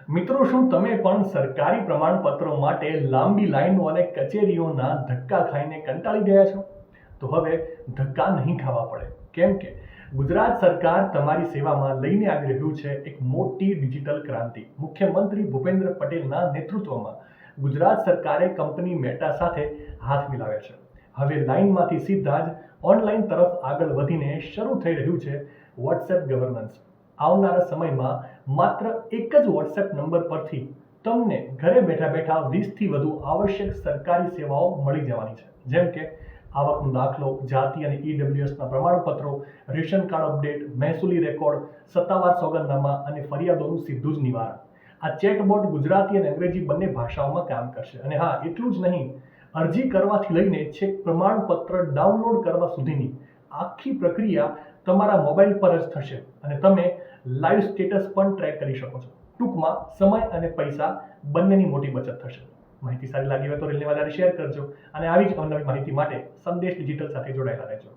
મિત્રો, શું તમે પણ સરકારી પ્રમાણપત્રો માટે લાંબી લાઈનો અને કચેરીઓના ધક્કા ખાઈને કંટાળી ગયા છો? તો હવે ધક્કા નહીં ખાવા પડે. કેમ કે ગુજરાત સરકાર તમારી સેવામાં લઈને આવી રહ્યું છે એક મોટી ડિજિટલ ક્રાંતિ. મુખ્યમંત્રી ભૂપેન્દ્ર પટેલના નેતૃત્વમાં ગુજરાત સરકારે કંપની મેટા સાથે હાથ મિલાવ્યા છે. હવે લાઈનમાંથી સીધા જ ઓનલાઈન તરફ આગળ વધીને શરૂ થઈ રહ્યું છે વોટ્સએપ ગવર્નન્સ. આવનારા સમયમાં માત્ર એક જ વોટ્સએપ નંબર પરથી તમને ઘરે બેઠા બેઠા 20થી વધુ આવશ્યક સરકારી સેવાઓ મળી જવાની છે, જેમ કે આવકનો દાખલો, જાતિ અને ઈડબ્લ્યુએસના પ્રમાણપત્રો, રેશન કાર્ડ અપડેટ, મહેસૂલી રેકોર્ડ, સત્તાવાર સોગંદનામા અને ફરિયાદોનું સીધું જ નિવારણ. આ ચેટબોટ ગુજરાતી અને અંગ્રેજી બંને ભાષાઓમાં કામ કરશે. અને હા, એટલું જ નહીં, અરજી કરવાથી લઈને છેક પ્રમાણપત્ર ડાઉનલોડ કરવા સુધીની આખી પ્રક્રિયા તમારા મોબાઈલ પર જ થશે અને તમે લાઈવ સ્ટેટસ પણ ટ્રેક કરી શકો છો. ટૂંકમાં સમય અને પૈસા બંનેની મોટી બચત થશે. માહિતી સારી લાગી હોય તો રીલને વધારે શેર કરજો અને આવી જ અવનવી માહિતી માટે સંદેશ ડિજિટલ સાથે જોડાયેલા રહેજો.